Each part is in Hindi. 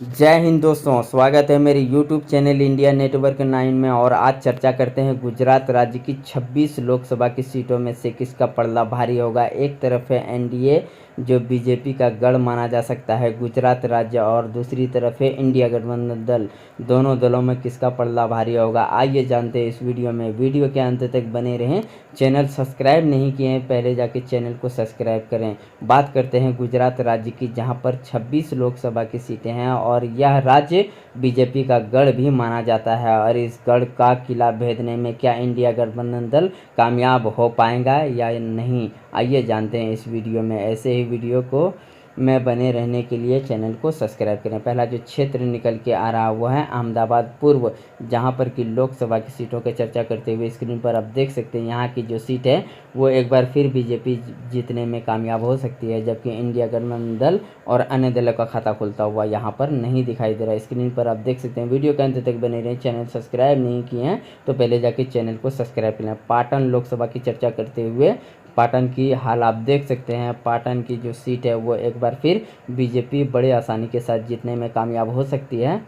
जय हिंद दोस्तों, स्वागत है मेरे YouTube चैनल इंडिया नेटवर्क 9 में। और आज चर्चा करते हैं गुजरात राज्य की 26 लोकसभा की सीटों में से किसका पलड़ा भारी होगा। एक तरफ है एनडीए जो बीजेपी का गढ़ माना जा सकता है गुजरात राज्य, और दूसरी तरफ है इंडिया गठबंधन दल। दोनों दलों में किसका पलड़ा भारी होगा, आइए जानते हैं इस वीडियो में। वीडियो के अंत तक बने रहें। चैनल सब्सक्राइब नहीं किए हैं पहले जाके चैनल को सब्सक्राइब करें। बात करते हैं गुजरात राज्य की, जहां पर 26 लोकसभा की सीटें हैं और यह राज्य बीजेपी का गढ़ भी माना जाता है। और इस गढ़ का किला भेदने में क्या इंडिया गठबंधन दल कामयाब हो पाएगा या नहीं, आइए जानते हैं इस वीडियो में। ऐसे ही वीडियो को में बने रहने के लिए चैनल को सब्सक्राइब करें। पहला जो क्षेत्र निकल के आ रहा है वो है अहमदाबाद पूर्व, जहां पर कि लोकसभा की सीटों की चर्चा करते हुए स्क्रीन पर आप देख सकते हैं यहाँ की जो सीट है वो एक बार फिर बीजेपी जीतने में कामयाब हो सकती है, जबकि इंडिया गठबंधन दल और अन्य दलों का खाता खुलता हुआ यहाँ पर नहीं दिखाई दे रहा है। स्क्रीन पर आप देख सकते हैं। वीडियो के अंत तक बने रहे। चैनल सब्सक्राइब नहीं किए हैं तो पहले जाके चैनल को सब्सक्राइब करें। पाटन लोकसभा की चर्चा करते हुए पाटन की हाल आप देख सकते हैं। पाटन की जो सीट है वो एक बार फिर बीजेपी बड़े आसानी के साथ जीतने में कामयाब हो सकती है,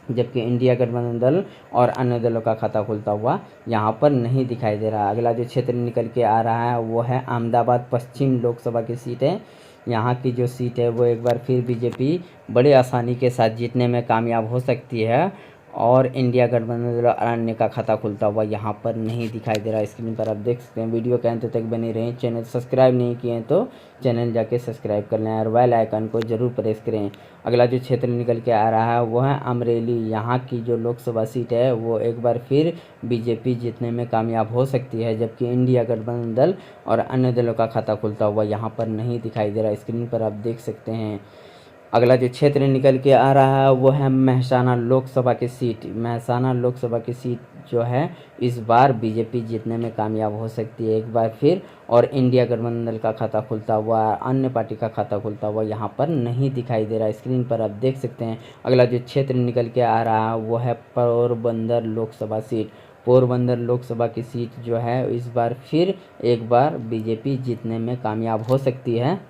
जबकि इंडिया गठबंधन दल और अन्य दलों का खाता खुलता हुआ यहाँ पर नहीं दिखाई दे रहा। अगला जो क्षेत्र निकल के आ रहा है वो है अहमदाबाद पश्चिम लोकसभा की सीट है। यहाँ की जो सीट है वो एक बार फिर बीजेपी बड़े आसानी के साथ जीतने में कामयाब हो सकती है, और इंडिया गठबंधन दल अन्य का खाता खुलता हुआ यहाँ पर नहीं दिखाई दे रहा। स्क्रीन पर आप देख सकते हैं। वीडियो के अंत तक बने रहें। चैनल सब्सक्राइब नहीं किए हैं तो चैनल जाके सब्सक्राइब कर लें और बेल आइकन को जरूर प्रेस करें। अगला जो क्षेत्र निकल के आ रहा है वो है अमरेली। यहाँ की जो लोकसभा सीट है वो एक बार फिर बीजेपी जीतने में कामयाब हो सकती है, जबकि इंडिया गठबंधन दल और अन्य दलों का खाता खुलता हुआ यहाँ पर नहीं दिखाई दे रहा। स्क्रीन पर आप देख सकते हैं। अगला जो क्षेत्र निकल के आ रहा है वो है मेहसाना लोकसभा की सीट। मेहसाना लोकसभा की सीट जो है इस बार बीजेपी जीतने में कामयाब हो सकती है एक बार फिर, और इंडिया गठबंधन दल का खाता खुलता हुआ अन्य पार्टी का खाता खुलता हुआ यहाँ पर नहीं दिखाई दे रहा। स्क्रीन पर आप देख सकते हैं। अगला जो क्षेत्र निकल के आ रहा है वो है पोरबंदर लोकसभा सीट। पोरबंदर लोकसभा की सीट जो है इस बार फिर एक बार बीजेपी जीतने में कामयाब हो सकती है,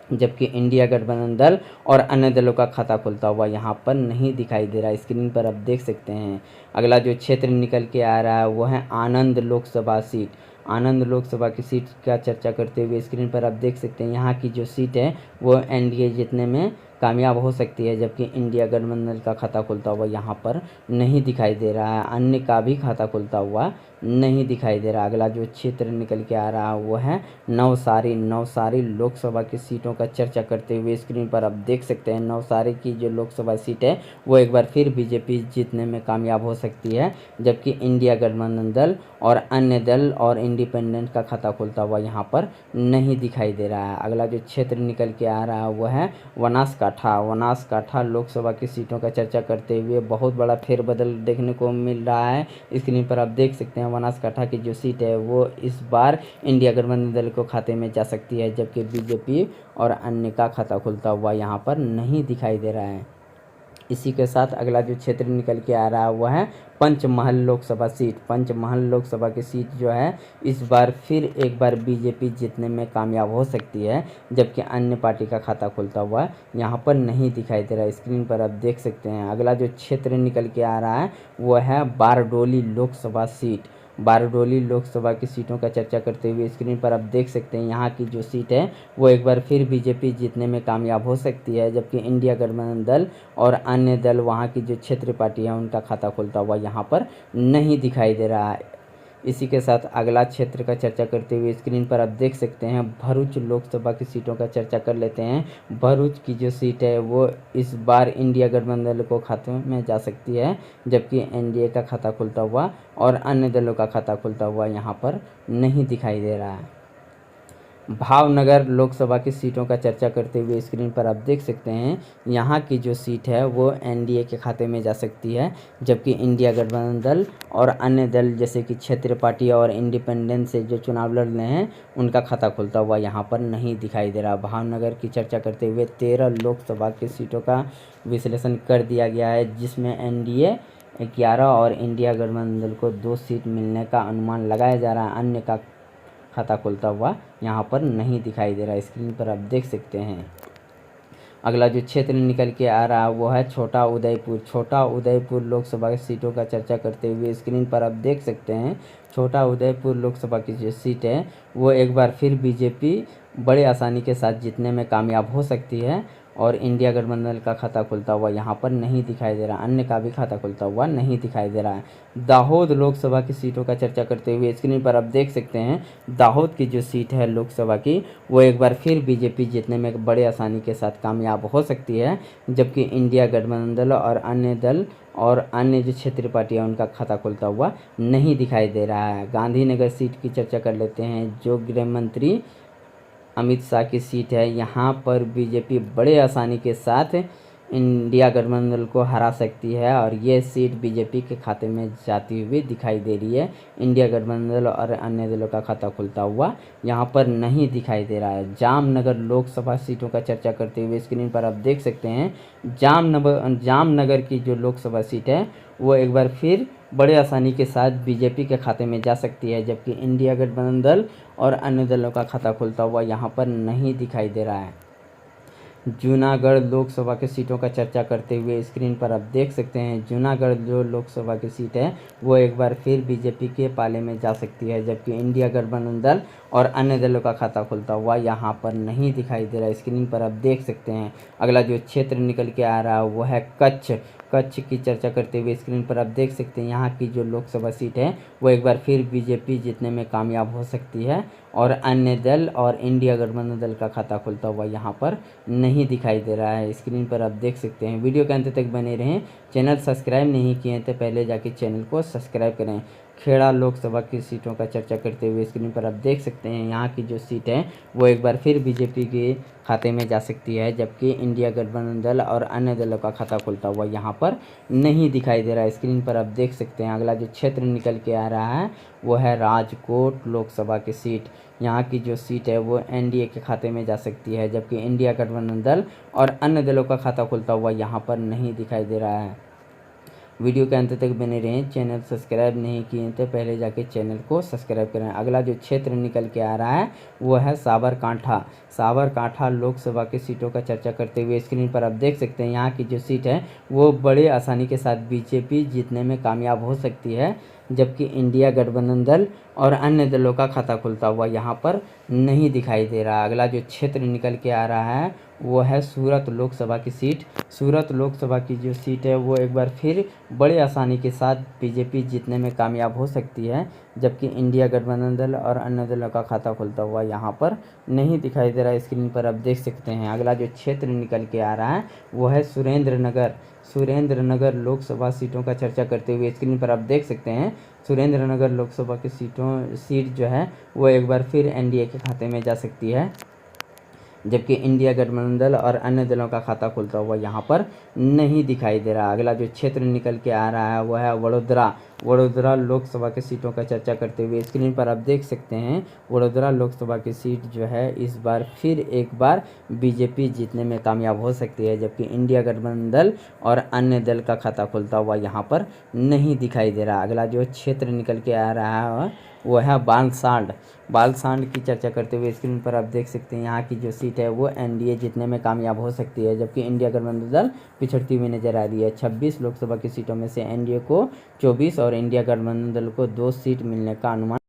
जबकि इंडिया गठबंधन दल और अन्य दलों का खाता खुलता हुआ यहाँ पर नहीं दिखाई दे रहा। स्क्रीन पर आप देख सकते हैं। अगला जो क्षेत्र निकल के आ रहा है वो है आनंद लोकसभा सीट। आनंद लोकसभा की सीट का चर्चा करते हुए स्क्रीन पर आप देख सकते हैं। यहाँ की जो सीट है वो एनडीए जीतने में कामयाब हो सकती है, जबकि इंडिया गठबंधन का खाता खुलता हुआ यहाँ पर नहीं दिखाई दे रहा है। अन्य का भी खाता खुलता हुआ नहीं दिखाई दे रहा। अगला जो क्षेत्र निकल के आ रहा है वो है नवसारी। नवसारी लोकसभा की सीटों का चर्चा करते हुए स्क्रीन पर आप देख सकते हैं। नवसारी की जो लोकसभा सीट है वो एक बार फिर बीजेपी जीतने में कामयाब हो सकती है, जबकि इंडिया गठबंधन दल और अन्य दल और इंडिपेंडेंट का खाता खुलता हुआ यहाँ पर नहीं दिखाई दे रहा है। अगला जो क्षेत्र निकल के आ रहा है वो है बनासकाठा। बनासकाठा लोकसभा की सीटों का चर्चा करते हुए बहुत बड़ा फेरबदल देखने को मिल रहा है। स्क्रीन पर आप देख सकते हैं। बनासकाठा की जो सीट है वो इस बार इंडिया गठबंधन दल को खाते में जा सकती है, जबकि बीजेपी और अन्य का खाता खुलता हुआ यहाँ पर नहीं दिखाई दे रहा है। इसी के साथ अगला जो क्षेत्र निकल के आ रहा है वह है पंचमहल लोकसभा सीट। पंचमहल लोकसभा की सीट जो है इस बार फिर एक बार बीजेपी जीतने में कामयाब हो सकती है, जबकि अन्य पार्टी का खाता खुलता हुआ यहाँ पर नहीं दिखाई दे रहा। स्क्रीन पर आप देख सकते हैं। अगला जो क्षेत्र निकल के आ रहा है वो है बारडोली लोकसभा सीट। बारडोली लोकसभा की सीटों का चर्चा करते हुए स्क्रीन पर आप देख सकते हैं। यहाँ की जो सीट है वो एक बार फिर बीजेपी जीतने में कामयाब हो सकती है, जबकि इंडिया गठबंधन दल और अन्य दल वहाँ की जो क्षेत्रीय पार्टी है उनका खाता खुलता हुआ यहाँ पर नहीं दिखाई दे रहा है। इसी के साथ अगला क्षेत्र का चर्चा करते हुए स्क्रीन पर आप देख सकते हैं। भरूच लोकसभा की सीटों का चर्चा कर लेते हैं। भरूच की जो सीट है वो इस बार इंडिया गठबंधन को खाते में जा सकती है, जबकि एनडीए का खाता खुलता हुआ और अन्य दलों का खाता खुलता हुआ यहाँ पर नहीं दिखाई दे रहा है। भावनगर लोकसभा की सीटों का चर्चा करते हुए स्क्रीन पर आप देख सकते हैं। यहाँ की जो सीट है वो एनडीए के खाते में जा सकती है, जबकि इंडिया गठबंधन दल और अन्य दल जैसे कि क्षेत्रीय पार्टी और इंडिपेंडेंस से जो चुनाव लड़ रहे हैं उनका खाता खुलता हुआ यहाँ पर नहीं दिखाई दे रहा। भावनगर की चर्चा करते हुए 13 लोकसभा की सीटों का विश्लेषण कर दिया गया है, जिसमें एनडीए 11 और इंडिया गठबंधन दल को 2 सीट मिलने का अनुमान लगाया जा रहा है। अन्य का खाता खुलता हुआ यहाँ पर नहीं दिखाई दे रहा। स्क्रीन पर आप देख सकते हैं। अगला जो क्षेत्र निकल के आ रहा है वो है छोटा उदयपुर। छोटा उदयपुर लोकसभा की सीटों का चर्चा करते हुए स्क्रीन पर आप देख सकते हैं छोटा उदयपुर लोकसभा की जो सीट है वो एक बार फिर बीजेपी बड़े आसानी के साथ जीतने में कामयाब हो सकती है और इंडिया गठबंधन का खाता खुलता हुआ यहाँ पर नहीं दिखाई दे रहा, अन्य का भी खाता खुलता हुआ नहीं दिखाई दे रहा है। दाहोद लोकसभा की सीटों का चर्चा करते हुए स्क्रीन पर आप देख सकते हैं दाहोद की जो सीट है लोकसभा की वो एक बार फिर बीजेपी जीतने में बड़े आसानी के साथ कामयाब हो सकती है, जबकि इंडिया गठबंधन और अन्य दल और अन्य जो क्षेत्रीय पार्टियां उनका खाता खुलता हुआ नहीं दिखाई दे रहा है। गांधीनगर सीट की चर्चा कर लेते हैं जो गृह मंत्री अमित शाह की सीट है। यहाँ पर बीजेपी बड़े आसानी के साथ इंडिया गठबंधन को हरा सकती है और ये सीट बीजेपी के खाते में जाती हुई दिखाई दे रही है। इंडिया गठबंधन और अन्य दलों का खाता खुलता हुआ यहाँ पर नहीं दिखाई दे रहा है। जामनगर लोकसभा सीटों का चर्चा करते हुए स्क्रीन पर आप देख सकते हैं जामनगर की जो लोकसभा सीट है वो एक बार फिर बड़े आसानी के साथ बीजेपी के खाते में जा सकती है, जबकि इंडिया गठबंधन दल और अन्य दलों का खाता खुलता हुआ यहाँ पर नहीं दिखाई दे रहा है। जूनागढ़ लोकसभा की सीटों का चर्चा करते हुए स्क्रीन पर आप देख सकते हैं जूनागढ़ जो लोकसभा की सीट है वो एक बार फिर बीजेपी के पाले में जा सकती है, जबकि इंडिया गठबंधन दल और अन्य दलों का खाता खुलता हुआ यहाँ पर नहीं दिखाई दे रहा है। स्क्रीन पर आप देख सकते हैं अगला जो क्षेत्र निकल के आ रहा है वो है कच्छ की चर्चा करते हुए स्क्रीन पर आप देख सकते हैं यहाँ की जो लोकसभा सीट है वो एक बार फिर बीजेपी जीतने में कामयाब हो सकती है और अन्य दल और इंडिया गठबंधन दल का खाता खुलता हुआ यहाँ पर नहीं दिखाई दे रहा है। स्क्रीन पर आप देख सकते हैं। वीडियो के अंत तक बने रहें। चैनल सब्सक्राइब नहीं किए तो पहले जाके चैनल को सब्सक्राइब करें। खेड़ा लोकसभा की सीटों का चर्चा करते हुए स्क्रीन पर आप देख सकते हैं यहाँ की जो सीट है वो एक बार फिर बीजेपी के खाते में जा सकती है, जबकि इंडिया गठबंधन दल और अन्य दलों का खाता खुलता हुआ यहाँ पर नहीं दिखाई दे रहा है। स्क्रीन पर आप देख सकते हैं अगला जो क्षेत्र निकल के आ रहा है वो है राजकोट लोकसभा की सीट। यहाँ की जो सीट है वो एनडीए के खाते में जा सकती है, जबकि इंडिया गठबंधन दल और अन्य दलों का खाता खुलता हुआ यहाँ पर नहीं दिखाई दे रहा है। वीडियो के अंत तक बने रहें। चैनल सब्सक्राइब नहीं किए तो पहले जाके चैनल को सब्सक्राइब करें। अगला जो क्षेत्र निकल के आ रहा है वो है साबरकांठा लोकसभा की सीटों का चर्चा करते हुए स्क्रीन पर आप देख सकते हैं यहाँ की जो सीट है वो बड़े आसानी के साथ बीजेपी जीतने में कामयाब हो सकती है, जबकि इंडिया गठबंधन दल और अन्य दलों का खाता खुलता हुआ यहाँ पर नहीं दिखाई दे रहा। अगला जो क्षेत्र निकल के आ रहा है वो है सूरत लोकसभा की सीट। सूरत लोकसभा की जो सीट है वो एक बार फिर बड़े आसानी के साथ बीजेपी जीतने में कामयाब हो सकती है, जबकि इंडिया गठबंधन दल और अन्य दलों का खाता खुलता हुआ यहाँ पर नहीं दिखाई दे रहा है। स्क्रीन पर आप देख सकते हैं अगला जो क्षेत्र निकल के आ रहा है वो है सुरेंद्रनगर लोकसभा सीटों का चर्चा करते हुए स्क्रीन पर आप देख सकते हैं सुरेंद्रनगर लोकसभा की सीट जो है वो एक बार फिर एनडीए के खाते में जा सकती है, जबकि इंडिया गठबंधन दल और अन्य दलों का खाता खुलता हुआ यहाँ पर नहीं दिखाई दे रहा। अगला जो क्षेत्र निकल के आ रहा है वो है वडोदरा लोकसभा की सीटों का चर्चा करते हुए स्क्रीन पर आप देख सकते हैं वडोदरा लोकसभा की सीट जो है इस बार फिर एक बार बीजेपी जीतने में कामयाब हो सकती है, जबकि इंडिया गठबंधन दल और अन्य दल का खाता खुलता हुआ यहाँ पर नहीं दिखाई दे रहा। अगला जो क्षेत्र निकल के आ रहा है वो है बालसांड की चर्चा करते हुए स्क्रीन पर आप देख सकते हैं यहाँ की जो सीट है वो एनडीए जीतने में कामयाब हो सकती है, जबकि इंडिया गठबंधन दल पिछड़ती हुई नजर आ रही है। 26 लोकसभा की सीटों में से एनडीए को 24 और इंडिया गठबंधन दल को 2 सीट मिलने का अनुमान